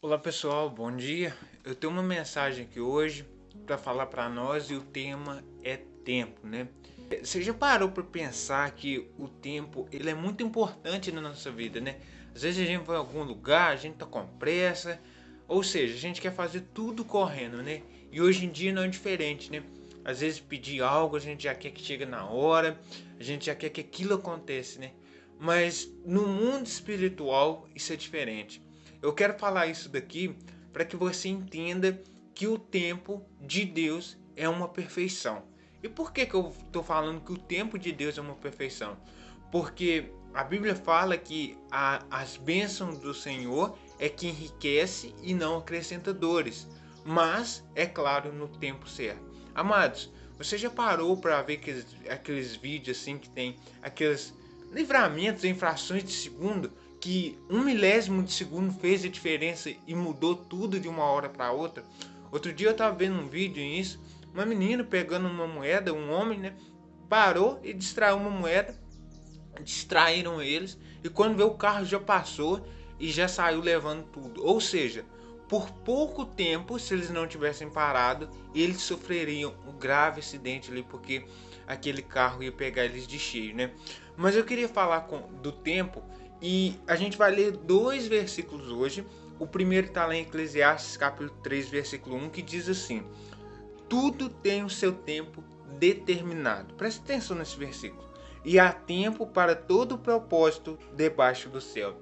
Olá pessoal, bom dia. Eu tenho uma mensagem aqui hoje para falar para nós e o tema é tempo, né? Você já parou para pensar que o tempo ele é muito importante na nossa vida, né? Às vezes a gente vai a algum lugar, a gente tá com pressa, ou seja, a gente quer fazer tudo correndo, né? E hoje em dia não é diferente, né? Às vezes pedir algo, a gente já quer que chegue na hora, a gente já quer que aquilo aconteça, né? Mas no mundo espiritual isso é diferente. Eu quero falar isso daqui para que você entenda que o tempo de Deus é uma perfeição. E por que eu estou falando que o tempo de Deus é uma perfeição? Porque a Bíblia fala que as bênçãos do Senhor é que enriquece e não acrescenta dores. Mas, é claro, no tempo certo. Amados, você já parou para ver aqueles vídeos assim que tem aqueles livramentos em frações de segundo? Que um milésimo de segundo fez a diferença e mudou tudo de uma hora para outra. Outro dia eu estava vendo um vídeo nisso, uma menina pegando uma moeda, um homem, né? Parou e distraiu uma moeda, distraíram eles e quando vê o carro já passou e já saiu levando tudo. Ou seja, por pouco tempo, se eles não tivessem parado, eles sofreriam um grave acidente ali porque aquele carro ia pegar eles de cheio, né? Mas eu queria falar do tempo e a gente vai ler dois versículos hoje. O primeiro está lá em Eclesiastes capítulo 3, versículo 1, que diz assim: tudo tem o seu tempo determinado. Preste atenção nesse versículo. E há tempo para todo propósito debaixo do céu.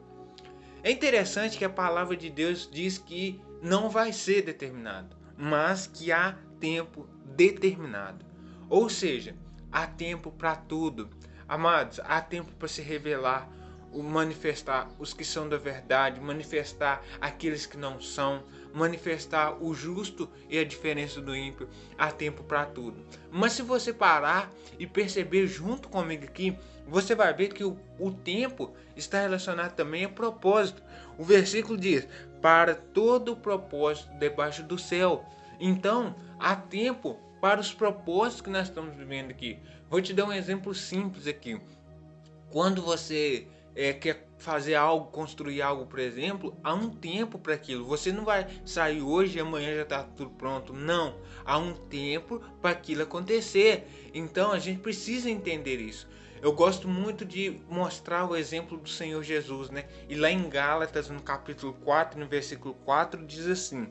É interessante que a palavra de Deus diz que não vai ser determinado, mas que há tempo determinado. Ou seja, há tempo para tudo. Amados, há tempo para se revelar, manifestar os que são da verdade, manifestar aqueles que não são, manifestar o justo e a diferença do ímpio. Há tempo para tudo. Mas se você parar e perceber junto comigo aqui, você vai ver que o tempo está relacionado também a propósito. O versículo diz: para todo propósito debaixo do céu. Então, há tempo para os propósitos que nós estamos vivendo aqui. Vou te dar um exemplo simples aqui. Quando você quer fazer algo, construir algo, por exemplo, há um tempo para aquilo. Você não vai sair hoje e amanhã já está tudo pronto. Não. Há um tempo para aquilo acontecer. Então a gente precisa entender isso. Eu gosto muito de mostrar o exemplo do Senhor Jesus, né? E lá em Gálatas, no capítulo 4, no versículo 4, diz assim: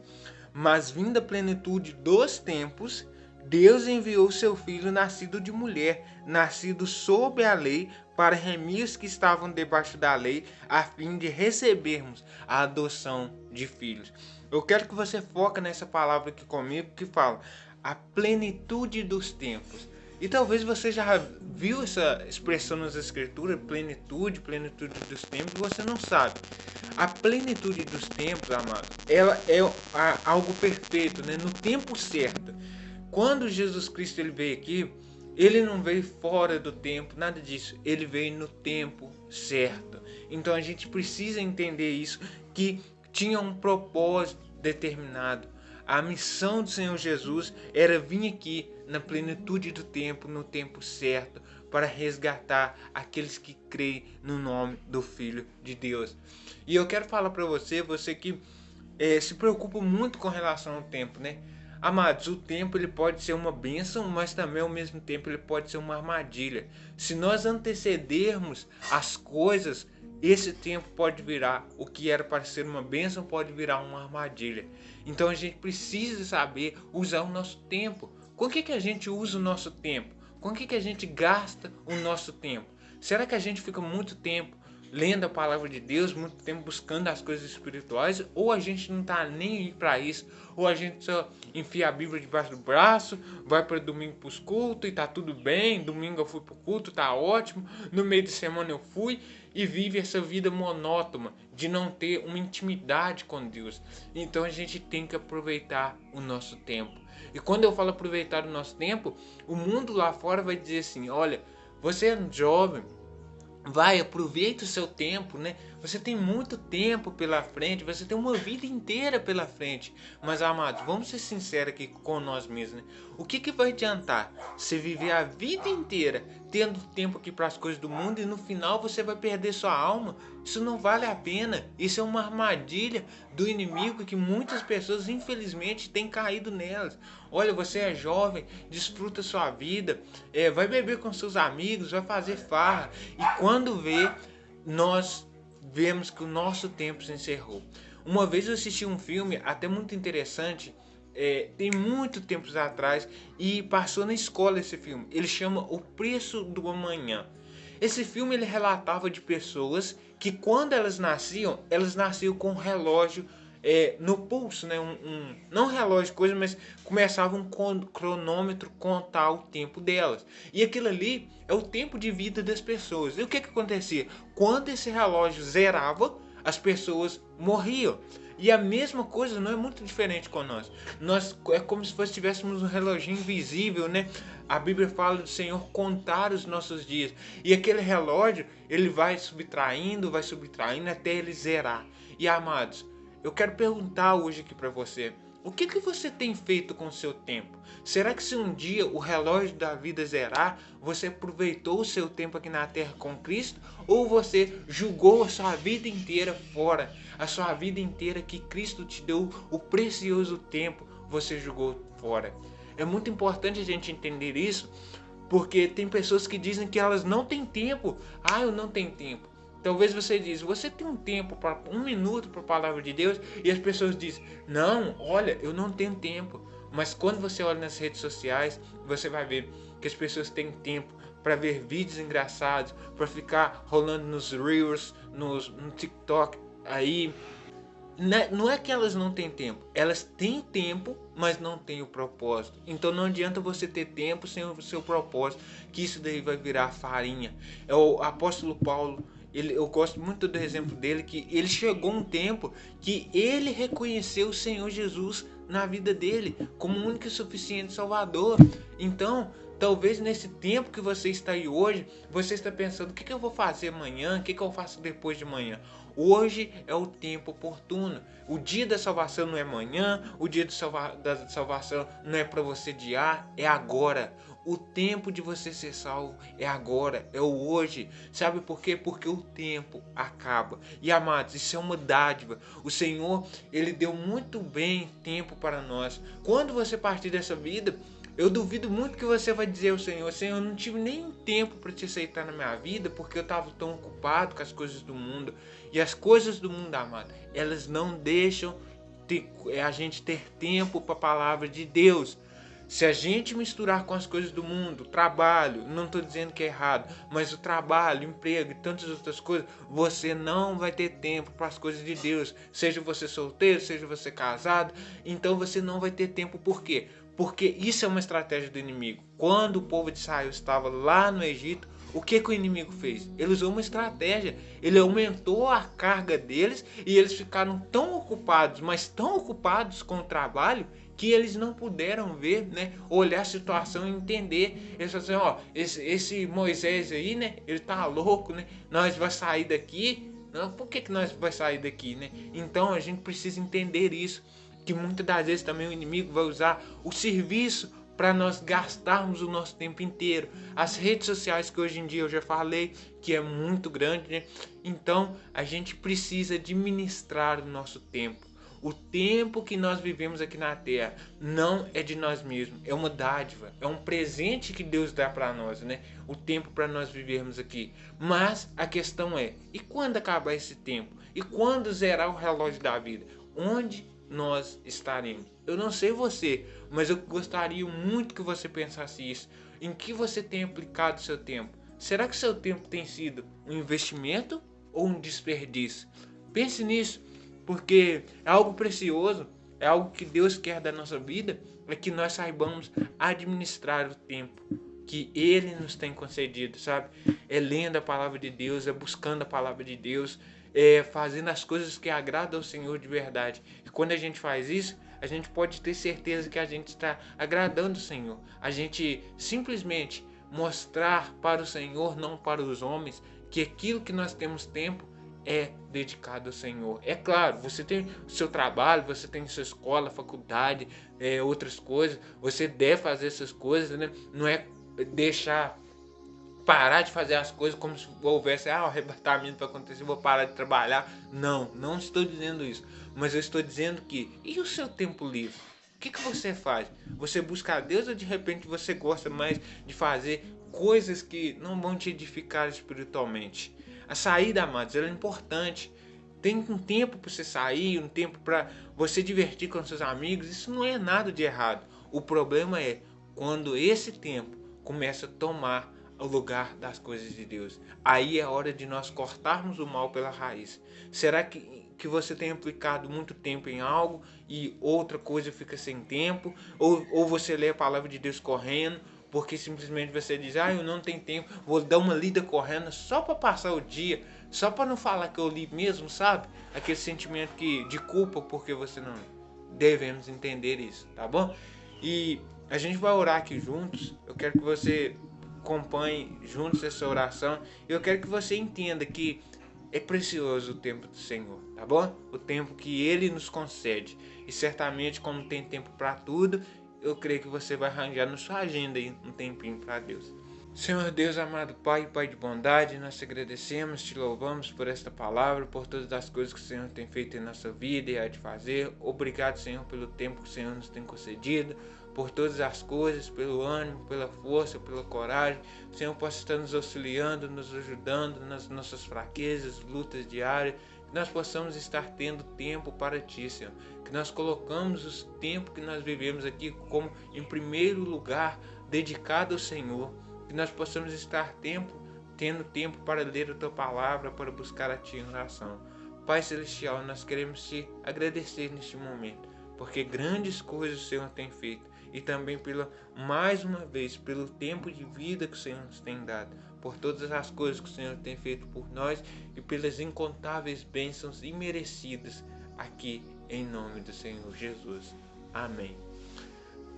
mas vinda a plenitude dos tempos, Deus enviou seu filho nascido de mulher, nascido sob a lei, para remir os que estavam debaixo da lei, a fim de recebermos a adoção de filhos. Eu quero que você foque nessa palavra aqui comigo que fala a plenitude dos tempos. E talvez você já viu essa expressão nas escrituras, plenitude, plenitude dos tempos, e você não sabe. A plenitude dos tempos, amado, ela é algo perfeito, né? No tempo certo. Quando Jesus Cristo ele veio aqui, ele não veio fora do tempo, nada disso. Ele veio no tempo certo. Então a gente precisa entender isso, que tinha um propósito determinado. A missão do Senhor Jesus era vir aqui na plenitude do tempo, no tempo certo, para resgatar aqueles que creem no nome do Filho de Deus. E eu quero falar para você, você que se preocupa muito com relação ao tempo, né? Amados, o tempo ele pode ser uma bênção, mas também ao mesmo tempo ele pode ser uma armadilha. Se nós antecedermos as coisas, esse tempo pode virar o que era para ser uma bênção, pode virar uma armadilha. Então a gente precisa saber usar o nosso tempo. Com o que a gente usa o nosso tempo? Com o que a gente gasta o nosso tempo? Será que a gente fica muito tempo lendo a palavra de Deus, muito tempo buscando as coisas espirituais, ou a gente não tá nem aí para isso, ou a gente só enfia a Bíblia debaixo do braço, vai para domingo pros cultos e tá tudo bem, domingo eu fui pro culto, tá ótimo, no meio de semana eu fui e vive essa vida monótona de não ter uma intimidade com Deus. Então a gente tem que aproveitar o nosso tempo. E quando eu falo aproveitar o nosso tempo, o mundo lá fora vai dizer assim: olha, você é jovem, vai, aproveita o seu tempo, né? Você tem muito tempo pela frente, você tem uma vida inteira pela frente. Mas, amados, vamos ser sinceros aqui com nós mesmos, né? O que vai adiantar você viver a vida inteira tendo tempo aqui para as coisas do mundo e no final você vai perder sua alma? Isso não vale a pena. Isso é uma armadilha do inimigo que muitas pessoas, infelizmente, têm caído nelas. Olha, você é jovem, desfruta sua vida, vai beber com seus amigos, vai fazer farra. E quando vê, nós vemos que o nosso tempo se encerrou. Uma vez eu assisti um filme até muito interessante, tem muito tempos atrás, e passou na escola esse filme. Ele chama O Preço do Amanhã. Esse filme ele relatava de pessoas que quando elas nasciam com um relógio no pulso, né? Não relógio coisa, mas começava um cronômetro contar o tempo delas. E aquilo ali é o tempo de vida das pessoas. E o que acontecia? Quando esse relógio zerava, as pessoas morriam. E a mesma coisa não é muito diferente com nós. Nós é como se fosse tivéssemos um reloginho invisível, né? A Bíblia fala do Senhor contar os nossos dias. E aquele relógio, ele vai subtraindo até ele zerar. E amados, eu quero perguntar hoje aqui para você, o que você tem feito com o seu tempo? Será que se um dia o relógio da vida zerar, você aproveitou o seu tempo aqui na terra com Cristo? Ou você jogou a sua vida inteira fora? A sua vida inteira que Cristo te deu o precioso tempo, você jogou fora. É muito importante a gente entender isso, porque tem pessoas que dizem que elas não têm tempo. Ah, eu não tenho tempo. Talvez você diz, você tem um tempo para 1 minuto para a palavra de Deus, e as pessoas dizem, não, olha, eu não tenho tempo. Mas quando você olha nas redes sociais, você vai ver que as pessoas têm tempo para ver vídeos engraçados, para ficar rolando nos Reels, no TikTok, aí não é que elas não têm tempo, elas têm tempo, mas não têm o propósito. Então não adianta você ter tempo sem o seu propósito, que isso daí vai virar farinha. É o apóstolo Paulo, eu gosto muito do exemplo dele, que ele chegou um tempo que ele reconheceu o Senhor Jesus na vida dele como o único e suficiente Salvador. Então, talvez nesse tempo que você está aí hoje, você está pensando, o que eu vou fazer amanhã, o que eu faço depois de amanhã? Hoje é o tempo oportuno. O dia da salvação não é amanhã, o dia da salvação não é para você adiar, é agora. O tempo de você ser salvo é agora, é o hoje. Sabe por quê? Porque o tempo acaba. E amados, isso é uma dádiva. O Senhor, Ele deu muito bem tempo para nós. Quando você partir dessa vida, eu duvido muito que você vai dizer ao Senhor, Senhor, eu não tive nem tempo para te aceitar na minha vida, porque eu estava tão ocupado com as coisas do mundo. E as coisas do mundo, amado, elas não deixam a gente ter tempo para a palavra de Deus. Se a gente misturar com as coisas do mundo, trabalho, não estou dizendo que é errado, mas o trabalho, emprego e tantas outras coisas, você não vai ter tempo para as coisas de Deus. Seja você solteiro, seja você casado, então você não vai ter tempo. Por quê? Porque isso é uma estratégia do inimigo. Quando o povo de Israel estava lá no Egito, o que o inimigo fez? Ele usou uma estratégia. Ele aumentou a carga deles e eles ficaram tão ocupados, mas tão ocupados com o trabalho, que eles não puderam ver, né, olhar a situação e entender. Eles falaram assim, ó, esse Moisés aí, né, ele tá louco, né, nós vamos sair daqui. Não, por que nós vamos sair daqui, né? Então a gente precisa entender isso, que muitas das vezes também o inimigo vai usar o serviço para nós gastarmos o nosso tempo inteiro. As redes sociais, que hoje em dia eu já falei que é muito grande, né? Então a gente precisa administrar o nosso tempo. O tempo que nós vivemos aqui na Terra não é de nós mesmos, é uma dádiva, é um presente que Deus dá para nós, né? O tempo para nós vivermos aqui. Mas a questão é, e quando acabar esse tempo? E quando zerar o relógio da vida? Onde nós estaremos? Eu não sei você, mas eu gostaria muito que você pensasse isso. Em que você tem aplicado o seu tempo? Será que seu tempo tem sido um investimento ou um desperdício? Pense nisso. Porque é algo precioso, é algo que Deus quer da nossa vida, é que nós saibamos administrar o tempo que Ele nos tem concedido, sabe? É lendo a palavra de Deus, é buscando a palavra de Deus, é fazendo as coisas que agradam ao Senhor de verdade. E quando a gente faz isso, a gente pode ter certeza que a gente está agradando o Senhor. A gente simplesmente mostrar para o Senhor, não para os homens, que aquilo que nós temos tempo é dedicado ao Senhor. É claro, você tem o seu trabalho, você tem sua escola, faculdade, outras coisas, você deve fazer essas coisas, né? Não é deixar parar de fazer as coisas como se houvesse um arrebatamento para acontecer, vou parar de trabalhar. Não, não estou dizendo isso. Mas eu estou dizendo que, e o seu tempo livre? O que você faz? Você busca a Deus ou de repente você gosta mais de fazer coisas que não vão te edificar espiritualmente? A saída, amados, ela é importante. Tem um tempo para você sair, um tempo para você divertir com seus amigos. Isso não é nada de errado. O problema é quando esse tempo começa a tomar o lugar das coisas de Deus. Aí é hora de nós cortarmos o mal pela raiz. Será que você tem aplicado muito tempo em algo e outra coisa fica sem tempo? Ou você lê a palavra de Deus correndo, porque simplesmente você diz, eu não tenho tempo, vou dar uma lida correndo só para passar o dia, só para não falar que eu li mesmo, sabe? Aquele sentimento de culpa porque você não... Devemos entender isso, tá bom? E a gente vai orar aqui juntos. Eu quero que você acompanhe juntos essa oração. Eu quero que você entenda que é precioso o tempo do Senhor, tá bom? O tempo que Ele nos concede. E certamente, como tem tempo para tudo, eu creio que você vai arranjar na sua agenda aí um tempinho para Deus. Senhor Deus, amado Pai, Pai de bondade, nós te agradecemos, te louvamos por esta palavra, por todas as coisas que o Senhor tem feito em nossa vida e há de fazer. Obrigado, Senhor, pelo tempo que o Senhor nos tem concedido, por todas as coisas, pelo ânimo, pela força, pela coragem. O Senhor possa estar nos auxiliando, nos ajudando nas nossas fraquezas, lutas diárias. Que nós possamos estar tendo tempo para Ti, Senhor. Que nós colocamos o tempo que nós vivemos aqui como em primeiro lugar, dedicado ao Senhor. Que nós possamos estar tendo tempo para ler a Tua Palavra, para buscar a Ti em oração. Pai Celestial, nós queremos Te agradecer neste momento, porque grandes coisas o Senhor tem feito, e também mais uma vez, pelo tempo de vida que o Senhor nos tem dado, por todas as coisas que o Senhor tem feito por nós, e pelas incontáveis bênçãos imerecidas aqui, em nome do Senhor Jesus. Amém.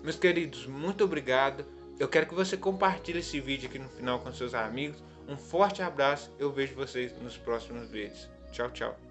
Meus queridos, muito obrigado. Eu quero que você compartilhe esse vídeo aqui no final com seus amigos. Um forte abraço. Eu vejo vocês nos próximos vídeos. Tchau, tchau.